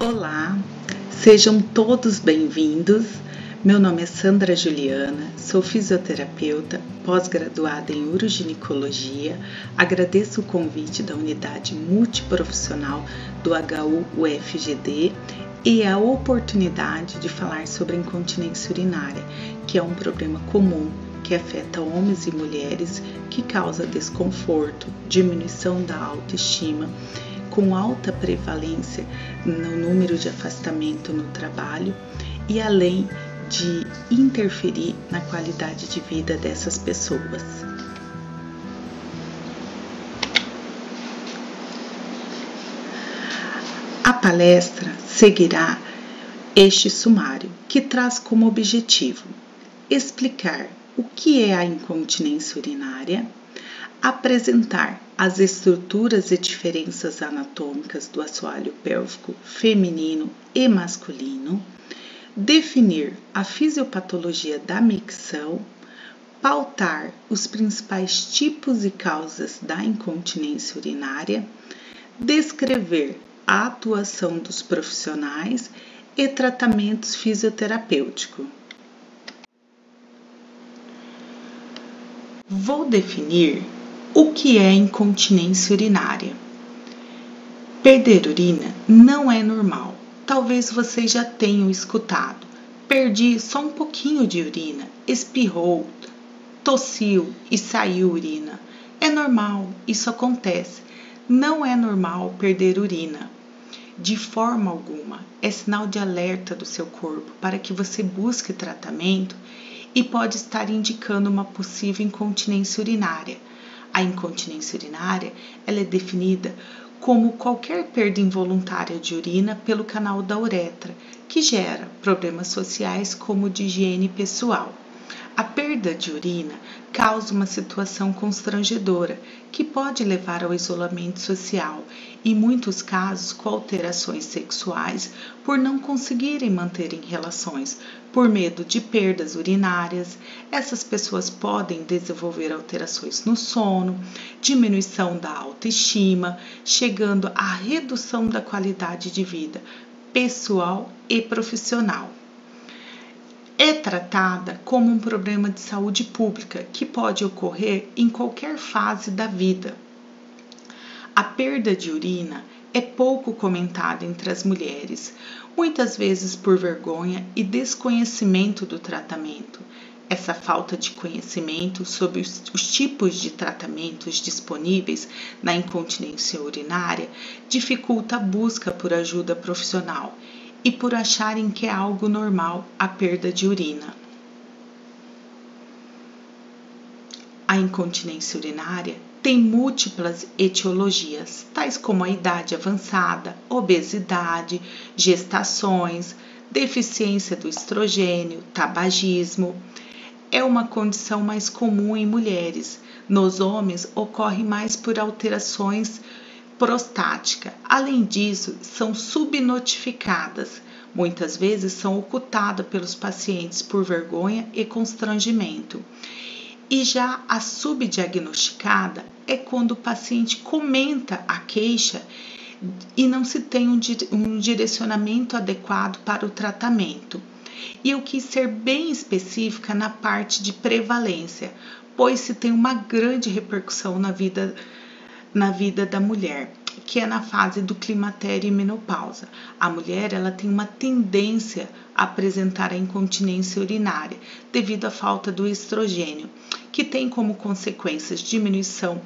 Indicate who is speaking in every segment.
Speaker 1: Olá, sejam todos bem-vindos. Meu nome é Sandra Juliana, sou fisioterapeuta, pós-graduada em uroginecologia. Agradeço o convite da unidade multiprofissional do HU-UFGD e a oportunidade de falar sobre incontinência urinária, que é um problema comum que afeta homens e mulheres, que causa desconforto, diminuição da autoestima, com alta prevalência no número de afastamento no trabalho e além de interferir na qualidade de vida dessas pessoas. A palestra seguirá este sumário, que traz como objetivo explicar o que é a incontinência urinária, apresentar as estruturas e diferenças anatômicas do assoalho pélvico feminino e masculino, definir a fisiopatologia da micção, pautar os principais tipos e causas da incontinência urinária, descrever a atuação dos profissionais e tratamentos fisioterapêuticos. Vou definir o que é incontinência urinária. Perder urina não é normal. Talvez vocês já tenham escutado. Perdi só um pouquinho de urina, espirrou, tossiu e saiu urina. É normal, isso acontece. Não é normal perder urina. De forma alguma, é sinal de alerta do seu corpo para que você busque tratamento e pode estar indicando uma possível incontinência urinária. A incontinência urinária ela é definida como qualquer perda involuntária de urina pelo canal da uretra, que gera problemas sociais como de higiene pessoal. A perda de urina causa uma situação constrangedora, que pode levar ao isolamento social, em muitos casos com alterações sexuais por não conseguirem manter relações, por medo de perdas urinárias. Essas pessoas podem desenvolver alterações no sono, diminuição da autoestima, chegando à redução da qualidade de vida pessoal e profissional. É tratada como um problema de saúde pública que pode ocorrer em qualquer fase da vida. A perda de urina é pouco comentada entre as mulheres, muitas vezes por vergonha e desconhecimento do tratamento. Essa falta de conhecimento sobre os tipos de tratamentos disponíveis na incontinência urinária dificulta a busca por ajuda profissional e por acharem que é algo normal a perda de urina. A incontinência urinária tem múltiplas etiologias, tais como a idade avançada, obesidade, gestações, deficiência do estrogênio, tabagismo. É uma condição mais comum em mulheres. Nos homens, ocorre mais por alterações prostática. Além disso, são subnotificadas. Muitas vezes são ocultadas pelos pacientes por vergonha e constrangimento. E já a subdiagnosticada é quando o paciente comenta a queixa e não se tem um direcionamento adequado para o tratamento. E eu quis ser bem específica na parte de prevalência, pois se tem uma grande repercussão na vida da mulher, que é na fase do climatério e menopausa. A mulher ela tem uma tendência a apresentar a incontinência urinária devido à falta do estrogênio, que tem como consequências diminuição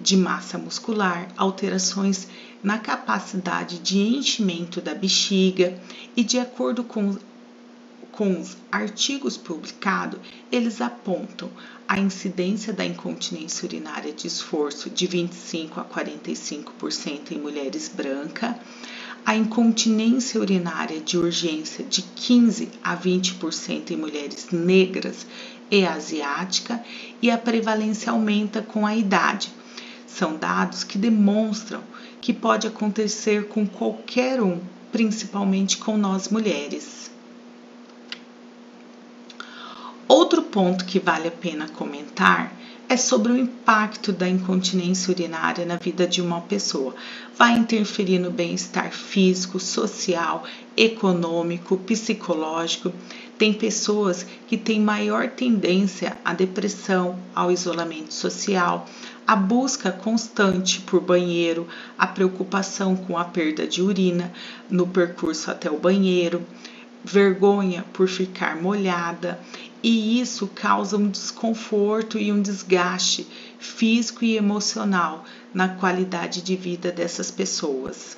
Speaker 1: de massa muscular, alterações na capacidade de enchimento da bexiga e, de acordo com os artigos publicados, eles apontam a incidência da incontinência urinária de esforço de 25% a 45% em mulheres brancas, a incontinência urinária de urgência de 15% a 20% em mulheres negras e asiáticas, e a prevalência aumenta com a idade. São dados que demonstram que pode acontecer com qualquer um, principalmente com nós mulheres. Outro ponto que vale a pena comentar é sobre o impacto da incontinência urinária na vida de uma pessoa. Vai interferir no bem-estar físico, social, econômico, psicológico. Tem pessoas que têm maior tendência à depressão, ao isolamento social, a busca constante por banheiro, a preocupação com a perda de urina no percurso até o banheiro, vergonha por ficar molhada, e isso causa um desconforto e um desgaste físico e emocional na qualidade de vida dessas pessoas.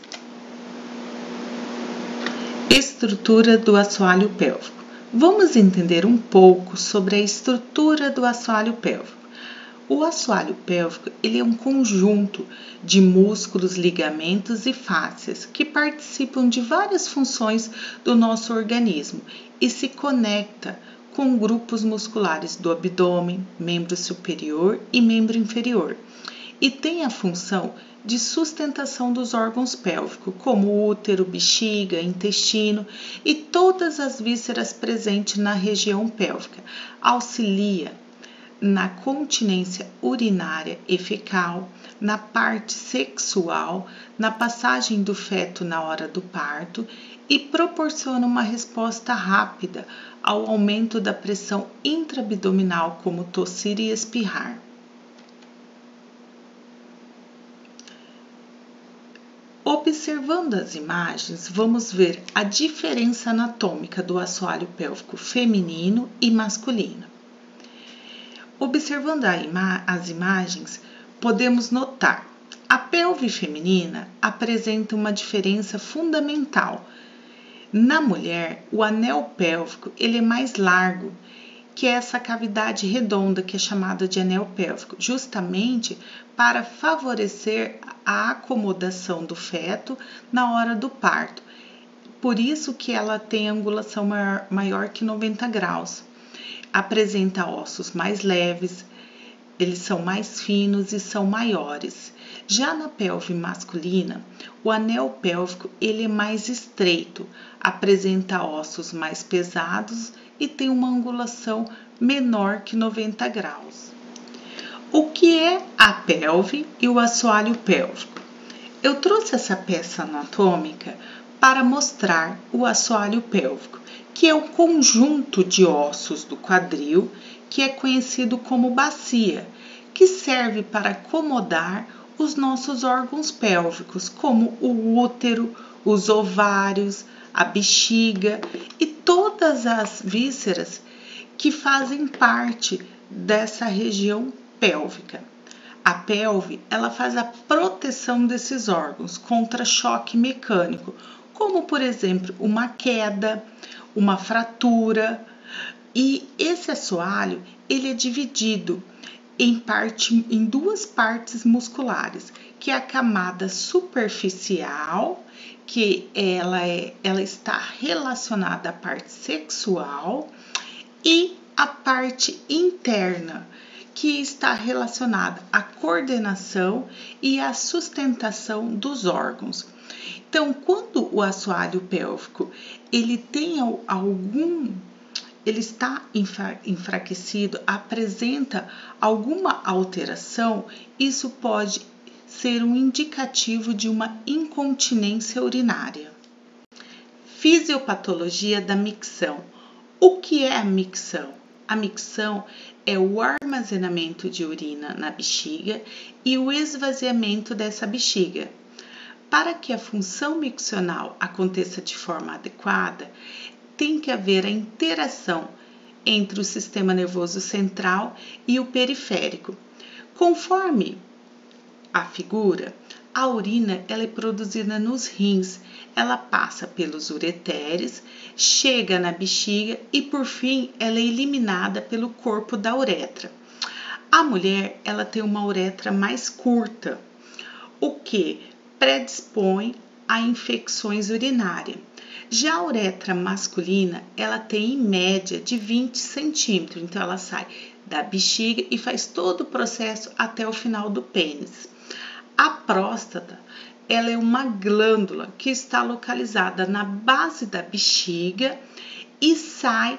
Speaker 1: Estrutura do assoalho pélvico. Vamos entender um pouco sobre a estrutura do assoalho pélvico. O assoalho pélvico ele é um conjunto de músculos, ligamentos e fáscias que participam de várias funções do nosso organismo e se conecta com grupos musculares do abdômen, membro superior e membro inferior, e tem a função de sustentação dos órgãos pélvicos, como útero, bexiga, intestino e todas as vísceras presentes na região pélvica. Auxilia na continência urinária e fecal, na parte sexual, na passagem do feto na hora do parto e proporciona uma resposta rápida ao aumento da pressão intraabdominal, como tossir e espirrar. Observando as imagens, vamos ver a diferença anatômica do assoalho pélvico feminino e masculino. Observando as imagens, podemos notar a pelve feminina apresenta uma diferença fundamental. Na mulher, o anel pélvico ele é mais largo, que é essa cavidade redonda que é chamada de anel pélvico, justamente para favorecer a acomodação do feto na hora do parto. Por isso que ela tem angulação maior que 90 graus. Apresenta ossos mais leves, eles são mais finos e são maiores. Já na pelve masculina, o anel pélvico ele é mais estreito, apresenta ossos mais pesados e tem uma angulação menor que 90 graus. O que é a pelve e o assoalho pélvico? Eu trouxe essa peça anatômica para mostrar o assoalho pélvico, que é o conjunto de ossos do quadril, que é conhecido como bacia, que serve para acomodar os nossos órgãos pélvicos, como o útero, os ovários, a bexiga e todas as vísceras que fazem parte dessa região pélvica. A pelve, ela faz a proteção desses órgãos contra choque mecânico, como por exemplo uma queda, uma fratura, e esse assoalho ele é dividido em duas partes musculares, que é a camada superficial, que ela está relacionada à parte sexual, e a parte interna, que está relacionada à coordenação e à sustentação dos órgãos. Então, quando o assoalho pélvico ele está enfraquecido, apresenta alguma alteração, isso pode ser um indicativo de uma incontinência urinária. Fisiopatologia da micção. O que é a micção? A micção é o armazenamento de urina na bexiga e o esvaziamento dessa bexiga. Para que a função miccional aconteça de forma adequada, tem que haver a interação entre o sistema nervoso central e o periférico. Conforme a figura, a urina ela é produzida nos rins, ela passa pelos ureteres, chega na bexiga e por fim ela é eliminada pelo corpo da uretra. A mulher ela tem uma uretra mais curta, o que predispõe a infecções urinárias. Já a uretra masculina, ela tem em média de 20 centímetros, então ela sai da bexiga e faz todo o processo até o final do pênis. A próstata, ela é uma glândula que está localizada na base da bexiga e sai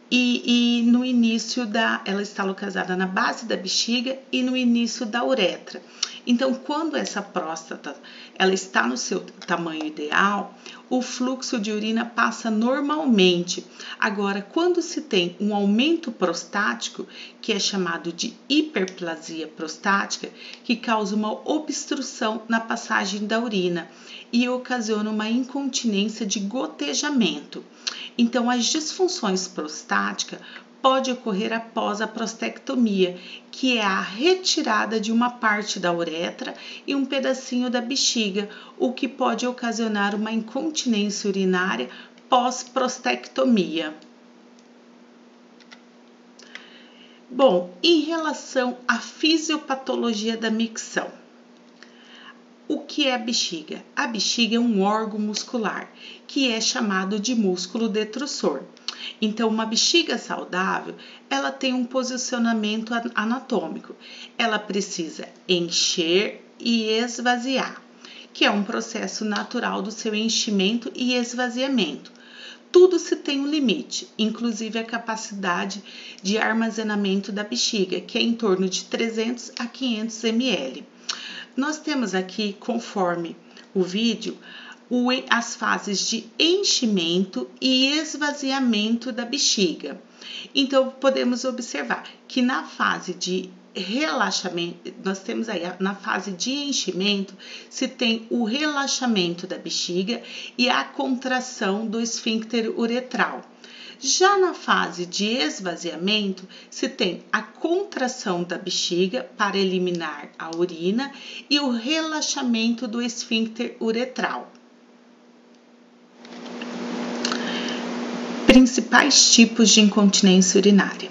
Speaker 1: e no início ela está localizada na base da bexiga e no início da uretra. Então, quando essa próstata ela está no seu tamanho ideal, o fluxo de urina passa normalmente. Agora, quando se tem um aumento prostático, que é chamado de hiperplasia prostática, que causa uma obstrução na passagem da urina e ocasiona uma incontinência de gotejamento. Então, as disfunções prostáticas podem ocorrer após a prostectomia, que é a retirada de uma parte da uretra e um pedacinho da bexiga, o que pode ocasionar uma incontinência urinária pós-prostectomia. Bom, em relação à fisiopatologia da micção, o que é a bexiga? A bexiga é um órgão muscular que é chamado de músculo detrusor. Então, uma bexiga saudável, ela tem um posicionamento anatômico. Ela precisa encher e esvaziar, que é um processo natural do seu enchimento e esvaziamento. Tudo se tem um limite, inclusive a capacidade de armazenamento da bexiga, que é em torno de 300 a 500 ml. Nós temos aqui, conforme o vídeo, as fases de enchimento e esvaziamento da bexiga. Então, podemos observar que na fase de relaxamento, nós temos aí na fase de enchimento, se tem o relaxamento da bexiga e a contração do esfíncter uretral. Já na fase de esvaziamento, se tem a contração da bexiga para eliminar a urina e o relaxamento do esfíncter uretral. Principais tipos de incontinência urinária.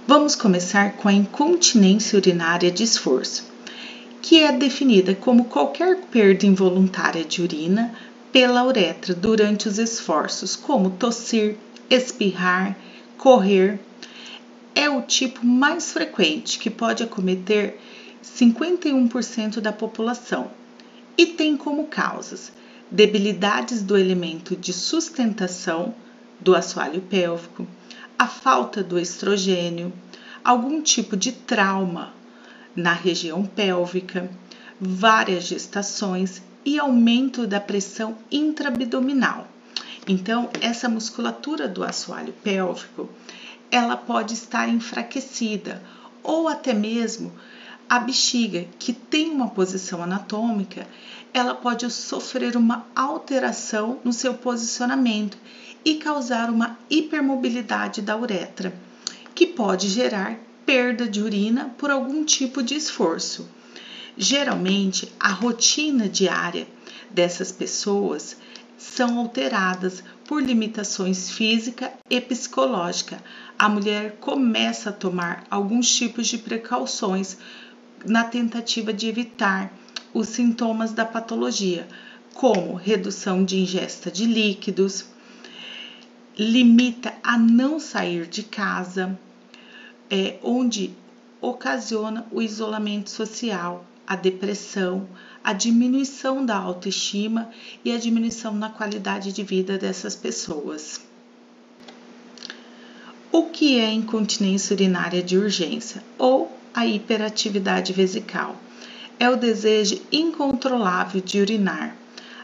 Speaker 1: Vamos começar com a incontinência urinária de esforço, que é definida como qualquer perda involuntária de urina pela uretra durante os esforços, como tossir, espirrar, correr. É o tipo mais frequente, que pode acometer 51% da população e tem como causas debilidades do elemento de sustentação do assoalho pélvico, a falta do estrogênio, algum tipo de trauma na região pélvica, várias gestações e aumento da pressão intraabdominal. Então, essa musculatura do assoalho pélvico, ela pode estar enfraquecida ou até mesmo a bexiga, que tem uma posição anatômica, ela pode sofrer uma alteração no seu posicionamento e causar uma hipermobilidade da uretra, que pode gerar perda de urina por algum tipo de esforço. Geralmente, a rotina diária dessas pessoas são alteradas por limitações física e psicológica. A mulher começa a tomar alguns tipos de precauções na tentativa de evitar os sintomas da patologia, como redução de ingesta de líquidos, limita a não sair de casa, onde ocasiona o isolamento social, a depressão, a diminuição da autoestima e a diminuição na qualidade de vida dessas pessoas. O que é incontinência urinária de urgência ou a hiperatividade vesical? É o desejo incontrolável de urinar.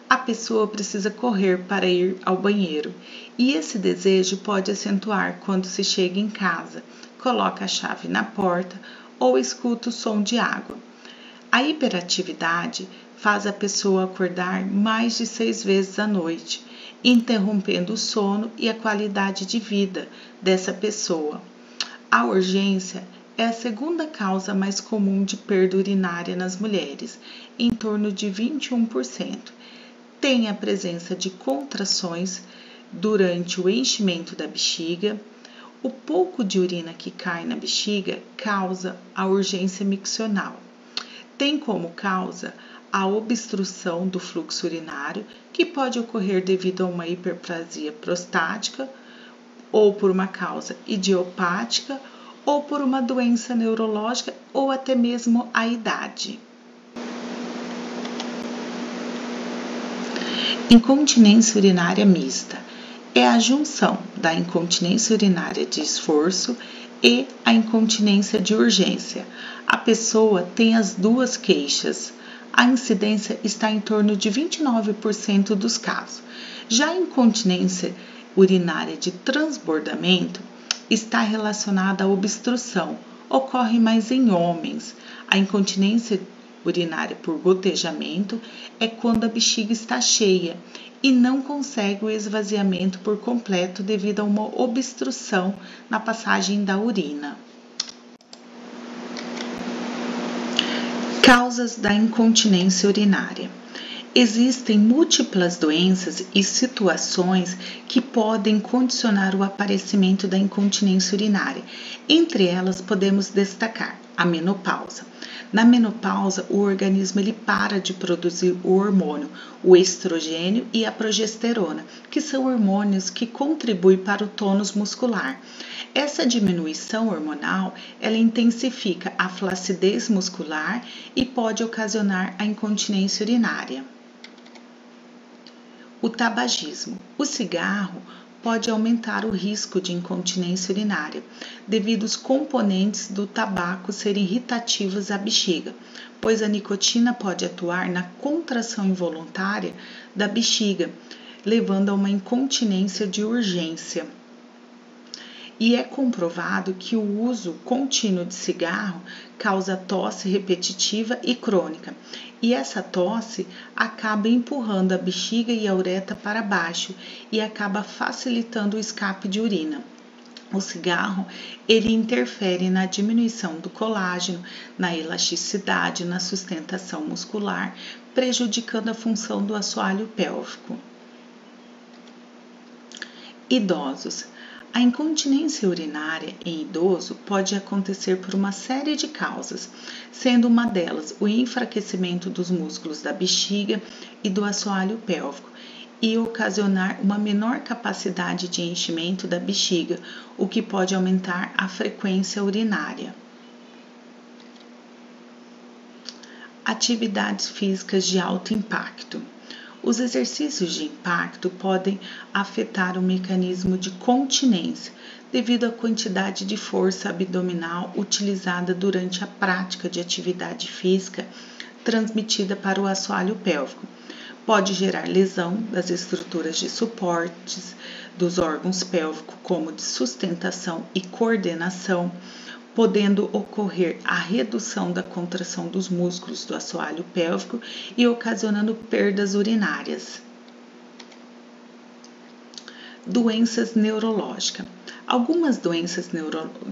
Speaker 1: A pessoa precisa correr para ir ao banheiro e esse desejo pode acentuar quando se chega em casa, coloca a chave na porta ou escuta o som de água. A hiperatividade faz a pessoa acordar mais de 6 vezes à noite, interrompendo o sono e a qualidade de vida dessa pessoa. A urgência é a segunda causa mais comum de perda urinária nas mulheres, em torno de 21%. Tem a presença de contrações durante o enchimento da bexiga. O pouco de urina que cai na bexiga causa a urgência miccional. Tem como causa a obstrução do fluxo urinário, que pode ocorrer devido a uma hiperplasia prostática, ou por uma causa idiopática, ou por uma doença neurológica, ou até mesmo a idade. Incontinência urinária mista é a junção da incontinência urinária de esforço e a incontinência de urgência. A pessoa tem as duas queixas. A incidência está em torno de 29% dos casos. Já a incontinência urinária de transbordamento está relacionada à obstrução, ocorre mais em homens. A incontinência urinária por gotejamento é quando a bexiga está cheia e não consegue o esvaziamento por completo devido a uma obstrução na passagem da urina. Causas da incontinência urinária. Existem múltiplas doenças e situações que podem condicionar o aparecimento da incontinência urinária. Entre elas, podemos destacar a menopausa. Na menopausa, o organismo para de produzir o hormônio, o estrogênio e a progesterona, que são hormônios que contribuem para o tônus muscular. Essa diminuição hormonal, ela intensifica a flacidez muscular e pode ocasionar a incontinência urinária. O tabagismo. O cigarro pode aumentar o risco de incontinência urinária, devido aos componentes do tabaco serem irritativos à bexiga, pois a nicotina pode atuar na contração involuntária da bexiga, levando a uma incontinência de urgência. E é comprovado que o uso contínuo de cigarro causa tosse repetitiva e crônica, e essa tosse acaba empurrando a bexiga e a uretra para baixo e acaba facilitando o escape de urina. O cigarro, ele interfere na diminuição do colágeno, na elasticidade, na sustentação muscular, prejudicando a função do assoalho pélvico. Idosos. A incontinência urinária em idoso pode acontecer por uma série de causas, sendo uma delas o enfraquecimento dos músculos da bexiga e do assoalho pélvico e ocasionar uma menor capacidade de enchimento da bexiga, o que pode aumentar a frequência urinária. Atividades físicas de alto impacto. Os exercícios de impacto podem afetar o mecanismo de continência devido à quantidade de força abdominal utilizada durante a prática de atividade física transmitida para o assoalho pélvico. Pode gerar lesão das estruturas de suportes dos órgãos pélvicos, como de sustentação e coordenação, podendo ocorrer a redução da contração dos músculos do assoalho pélvico e ocasionando perdas urinárias. Doenças neurológicas. Algumas doenças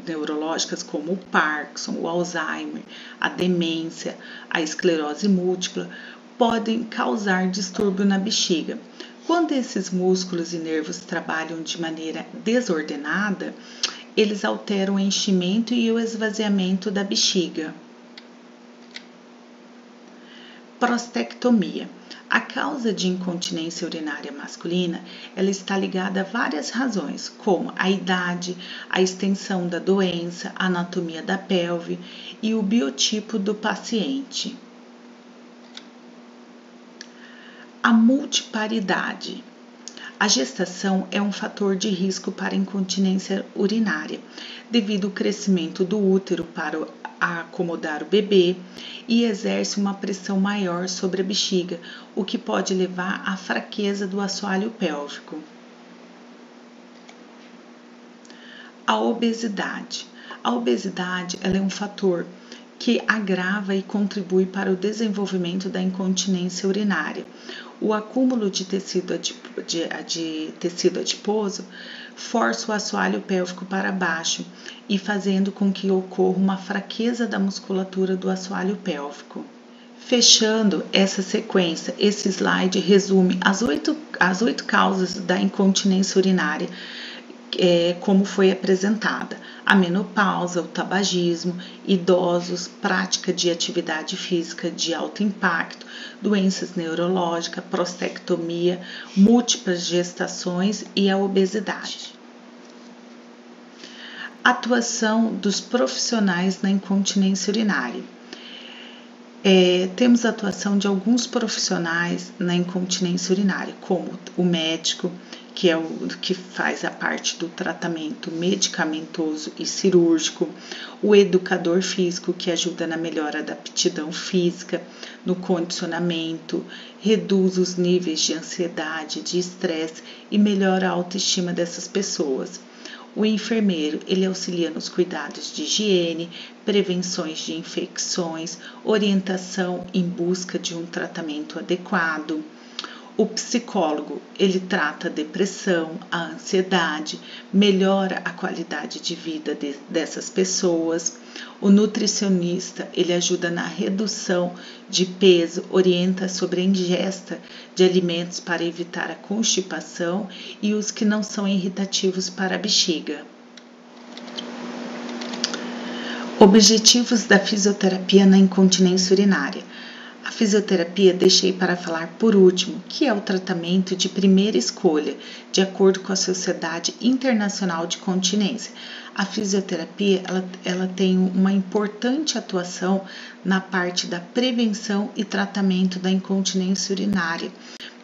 Speaker 1: neurológicas, como o Parkinson, o Alzheimer, a demência, a esclerose múltipla, podem causar distúrbio na bexiga. Quando esses músculos e nervos trabalham de maneira desordenada, eles alteram o enchimento e o esvaziamento da bexiga. Prostectomia. A causa de incontinência urinária masculina, ela está ligada a várias razões, como a idade, a extensão da doença, a anatomia da pelve e o biotipo do paciente. A multiparidade. A gestação é um fator de risco para a incontinência urinária, devido ao crescimento do útero para acomodar o bebê e exerce uma pressão maior sobre a bexiga, o que pode levar à fraqueza do assoalho pélvico. A obesidade. A obesidade ela é um fator que agrava e contribui para o desenvolvimento da incontinência urinária. O acúmulo de tecido adiposo força o assoalho pélvico para baixo e fazendo com que ocorra uma fraqueza da musculatura do assoalho pélvico. Fechando essa sequência, esse slide resume as oito causas da incontinência urinária, como foi apresentada: a menopausa, o tabagismo, idosos, prática de atividade física de alto impacto, doenças neurológicas, prostectomia, múltiplas gestações e a obesidade. Atuação dos profissionais na incontinência urinária. Temos a atuação de alguns profissionais na incontinência urinária, como o médico, que é o que faz a parte do tratamento medicamentoso e cirúrgico, o educador físico, que ajuda na melhora da aptidão física, no condicionamento, reduz os níveis de ansiedade, de estresse e melhora a autoestima dessas pessoas. O enfermeiro, ele auxilia nos cuidados de higiene, prevenções de infecções, orientação em busca de um tratamento adequado. O psicólogo, ele trata a depressão, a ansiedade, melhora a qualidade de vida dessas pessoas. O nutricionista, ele ajuda na redução de peso, orienta sobre a ingesta de alimentos para evitar a constipação e os que não são irritativos para a bexiga. Objetivos da fisioterapia na incontinência urinária. A fisioterapia deixei para falar por último, que é o tratamento de primeira escolha, de acordo com a Sociedade Internacional de Continência. A fisioterapia ela tem uma importante atuação na parte da prevenção e tratamento da incontinência urinária,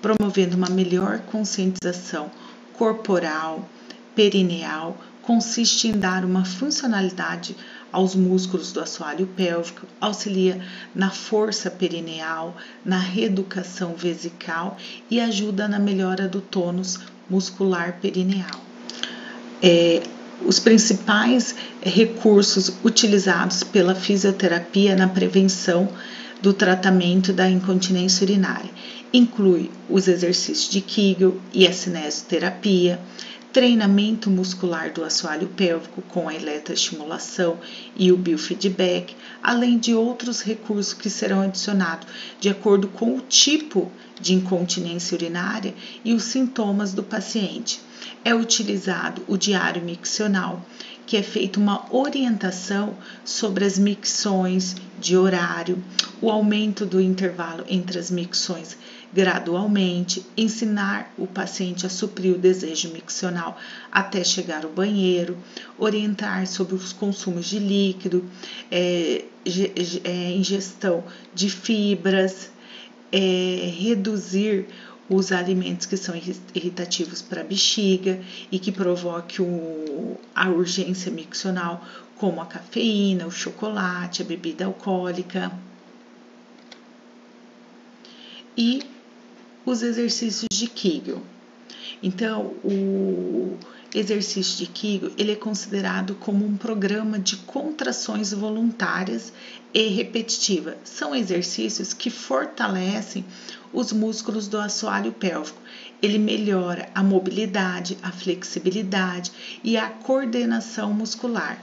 Speaker 1: promovendo uma melhor conscientização corporal, perineal, consiste em dar uma funcionalidade aos músculos do assoalho pélvico, auxilia na força perineal, na reeducação vesical e ajuda na melhora do tônus muscular perineal. Os principais recursos utilizados pela fisioterapia na prevenção do tratamento da incontinência urinária inclui os exercícios de Kegel e a cinesioterapia, treinamento muscular do assoalho pélvico com a eletroestimulação e o biofeedback, além de outros recursos que serão adicionados de acordo com o tipo de incontinência urinária e os sintomas do paciente. É utilizado o diário miccional, que é feita uma orientação sobre as micções de horário, o aumento do intervalo entre as micções gradualmente, ensinar o paciente a suprir o desejo miccional até chegar ao banheiro, orientar sobre os consumos de líquido, ingestão de fibras, reduzir os alimentos que são irritativos para a bexiga e que provoquem a urgência miccional, como a cafeína, o chocolate, a bebida alcoólica. E os exercícios de Kegel. Então, o exercício de Kegel ele é considerado como um programa de contrações voluntárias e repetitivas. São exercícios que fortalecem os músculos do assoalho pélvico. Ele melhora a mobilidade, a flexibilidade e a coordenação muscular.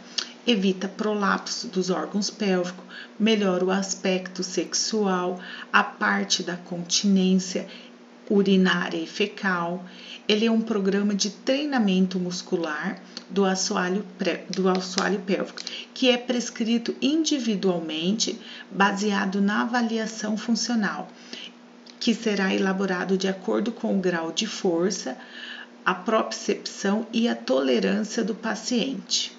Speaker 1: Evita prolapso dos órgãos pélvicos, melhora o aspecto sexual, a parte da continência urinária e fecal. Ele é um programa de treinamento muscular do assoalho pélvico, que é prescrito individualmente, baseado na avaliação funcional, que será elaborado de acordo com o grau de força, a propriocepção e a tolerância do paciente.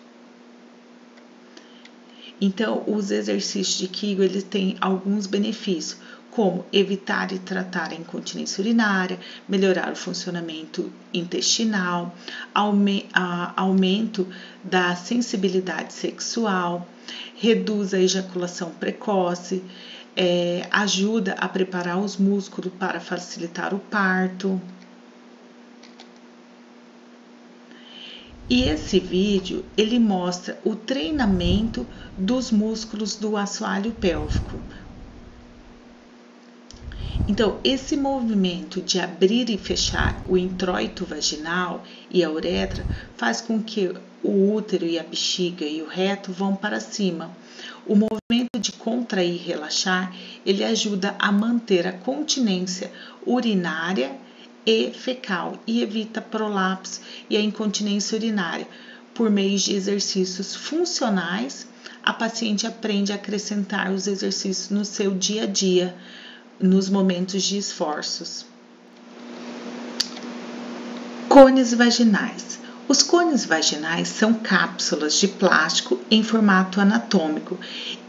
Speaker 1: Então, os exercícios de Kegel eles têm alguns benefícios, como evitar e tratar a incontinência urinária, melhorar o funcionamento intestinal, aumento da sensibilidade sexual, reduz a ejaculação precoce, ajuda a preparar os músculos para facilitar o parto. E esse vídeo ele mostra o treinamento dos músculos do assoalho pélvico. Então, esse movimento de abrir e fechar o introito vaginal e a uretra faz com que o útero e a bexiga e o reto vão para cima. O movimento de contrair e relaxar, ele ajuda a manter a continência urinária e fecal e evita prolapso e a incontinência urinária. Por meio de exercícios funcionais, a paciente aprende a acrescentar os exercícios no seu dia a dia, nos momentos de esforços. Cones vaginais. Os cones vaginais são cápsulas de plástico em formato anatômico,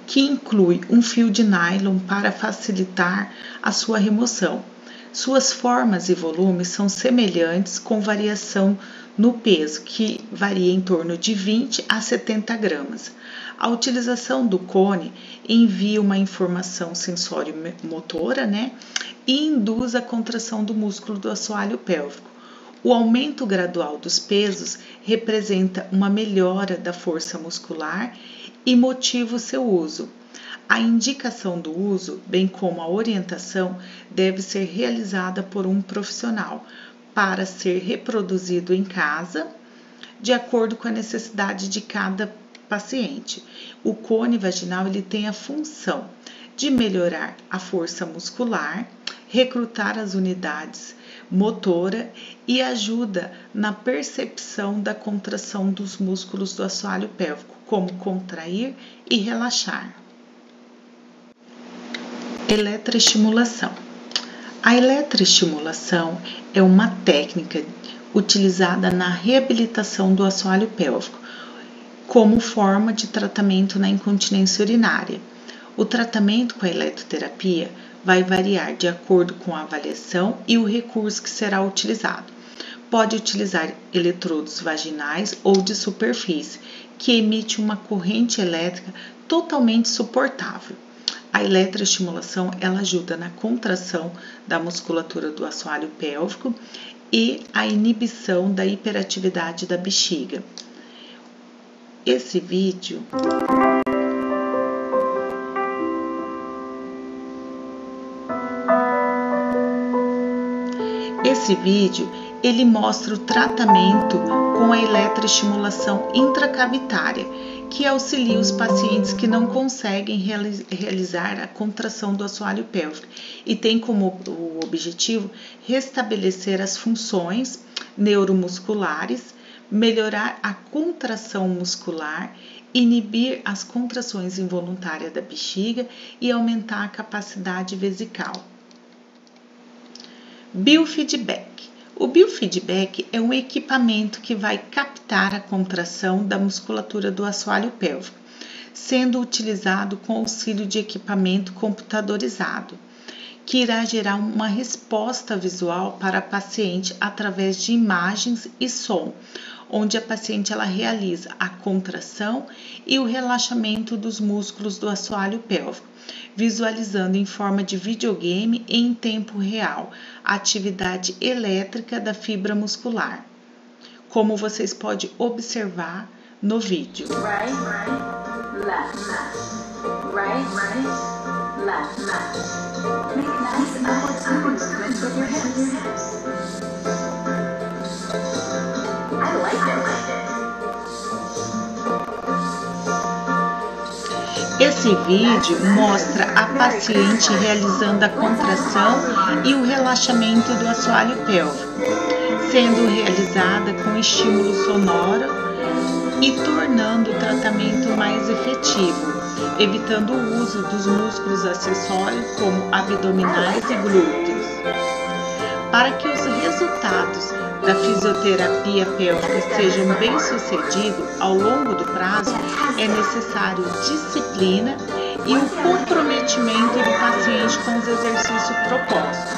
Speaker 1: que inclui um fio de nylon para facilitar a sua remoção. Suas formas e volumes são semelhantes, com variação no peso, que varia em torno de 20 a 70 gramas. A utilização do cone envia uma informação sensório-motora, e induz a contração do músculo do assoalho pélvico. O aumento gradual dos pesos representa uma melhora da força muscular e motiva o seu uso. A indicação do uso, bem como a orientação, deve ser realizada por um profissional para ser reproduzido em casa, de acordo com a necessidade de cada paciente. O cone vaginal tem a função de melhorar a força muscular, recrutar as unidades motora e ajuda na percepção da contração dos músculos do assoalho pélvico, como contrair e relaxar. Eletroestimulação. A eletroestimulação é uma técnica utilizada na reabilitação do assoalho pélvico como forma de tratamento na incontinência urinária. O tratamento com a eletroterapia vai variar de acordo com a avaliação e o recurso que será utilizado. Pode utilizar eletrodos vaginais ou de superfície, que emite uma corrente elétrica totalmente suportável. A eletroestimulação ajuda na contração da musculatura do assoalho pélvico e a inibição da hiperatividade da bexiga. Esse vídeo ele mostra o tratamento com a eletroestimulação intracavitária, que auxilia os pacientes que não conseguem realizar a contração do assoalho pélvico e tem como objetivo restabelecer as funções neuromusculares, melhorar a contração muscular, inibir as contrações involuntárias da bexiga e aumentar a capacidade vesical. Biofeedback. O biofeedback é um equipamento que vai captar a contração da musculatura do assoalho pélvico, sendo utilizado com auxílio de equipamento computadorizado, que irá gerar uma resposta visual para a paciente através de imagens e som, onde a paciente realiza a contração e o relaxamento dos músculos do assoalho pélvico, visualizando em forma de videogame em tempo real a atividade elétrica da fibra muscular, como vocês podem observar no vídeo.
Speaker 2: Right, left, right, left. Make nice upward swing movements with your hips. I like it.
Speaker 1: Esse vídeo mostra a paciente realizando a contração e o relaxamento do assoalho pélvico, sendo realizada com estímulo sonoro e tornando o tratamento mais efetivo, evitando o uso dos músculos acessórios como abdominais e glúteos. Para que os resultados da fisioterapia pélvica sejam bem-sucedidos ao longo do prazo, é necessário disciplina e o comprometimento do paciente com os exercícios propostos.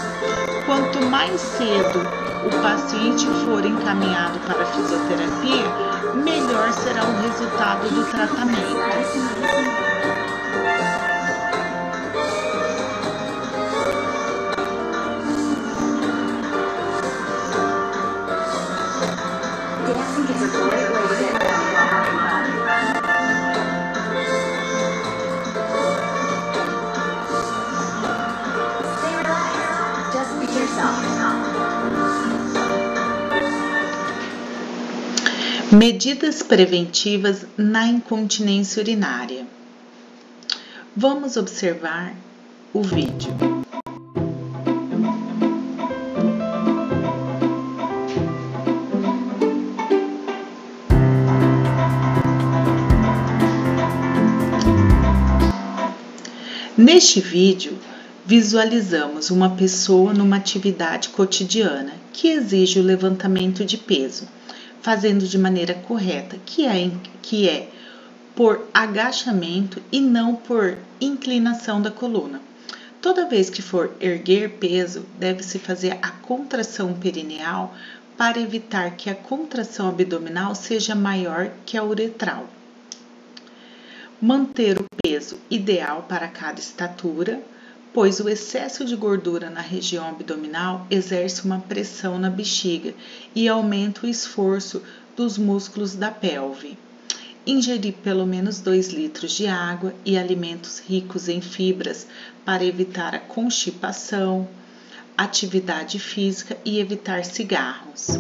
Speaker 1: Quanto mais cedo o paciente for encaminhado para a fisioterapia, melhor será o resultado do tratamento. Medidas preventivas na incontinência urinária. Vamos observar o vídeo. Neste vídeo, visualizamos uma pessoa numa atividade cotidiana que exige o levantamento de peso, fazendo de maneira correta, que é por agachamento e não por inclinação da coluna. Toda vez que for erguer peso, deve-se fazer a contração perineal para evitar que a contração abdominal seja maior que a uretral. Manter o peso ideal para cada estatura, pois o excesso de gordura na região abdominal exerce uma pressão na bexiga e aumenta o esforço dos músculos da pelve. Ingerir pelo menos 2 litros de água e alimentos ricos em fibras para evitar a constipação, atividade física e evitar cigarros.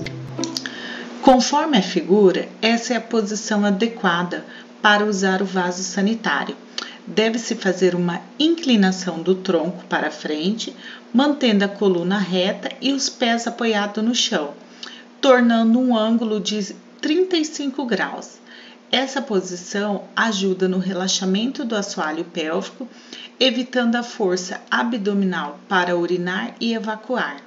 Speaker 1: Conforme a figura, essa é a posição adequada para usar o vaso sanitário. Deve-se fazer uma inclinação do tronco para frente, mantendo a coluna reta e os pés apoiados no chão, tornando um ângulo de 35 graus. Essa posição ajuda no relaxamento do assoalho pélvico, evitando a força abdominal para urinar e evacuar.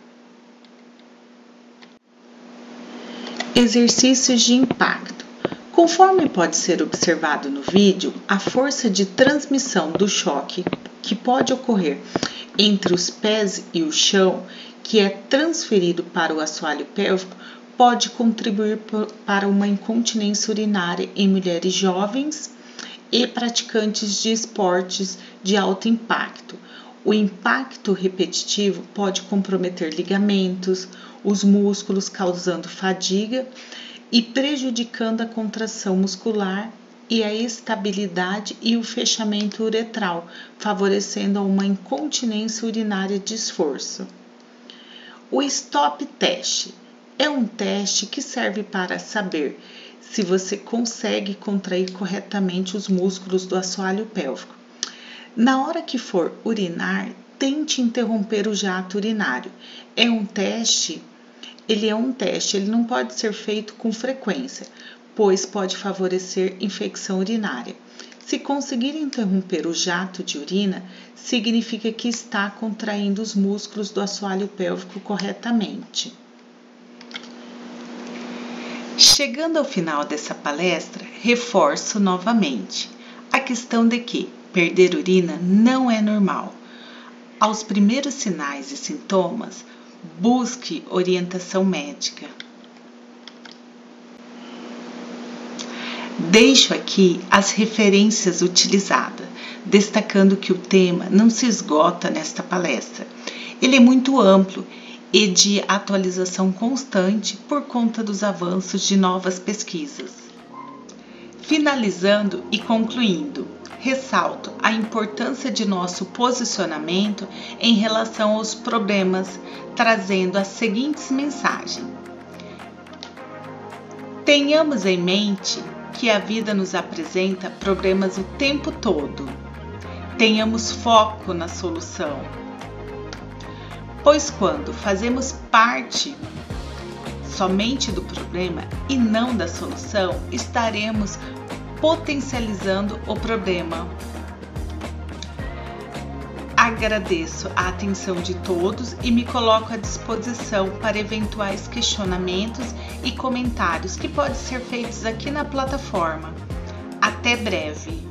Speaker 1: Exercícios de impacto. Conforme pode ser observado no vídeo, a força de transmissão do choque que pode ocorrer entre os pés e o chão, que é transferido para o assoalho pélvico, pode contribuir para uma incontinência urinária em mulheres jovens e praticantes de esportes de alto impacto. O impacto repetitivo pode comprometer ligamentos, os músculos, causando fadiga e prejudicando a contração muscular e a estabilidade e o fechamento uretral, favorecendo uma incontinência urinária de esforço. O Stop Test é um teste que serve para saber se você consegue contrair corretamente os músculos do assoalho pélvico. Na hora que for urinar, tente interromper o jato urinário. Ele não pode ser feito com frequência, pois pode favorecer infecção urinária. Se conseguir interromper o jato de urina, significa que está contraindo os músculos do assoalho pélvico corretamente. Chegando ao final dessa palestra, reforço novamente a questão de que perder urina não é normal. Aos primeiros sinais e sintomas, busque orientação médica. Deixo aqui as referências utilizadas, destacando que o tema não se esgota nesta palestra. Ele é muito amplo e de atualização constante por conta dos avanços de novas pesquisas. Finalizando e concluindo, ressalto a importância de nosso posicionamento em relação aos problemas, trazendo as seguintes mensagens. Tenhamos em mente que a vida nos apresenta problemas o tempo todo. Tenhamos foco na solução, pois quando fazemos parte somente do problema e não da solução, estaremos potencializando o problema. Agradeço a atenção de todos e me coloco à disposição para eventuais questionamentos e comentários que podem ser feitos aqui na plataforma. Até breve!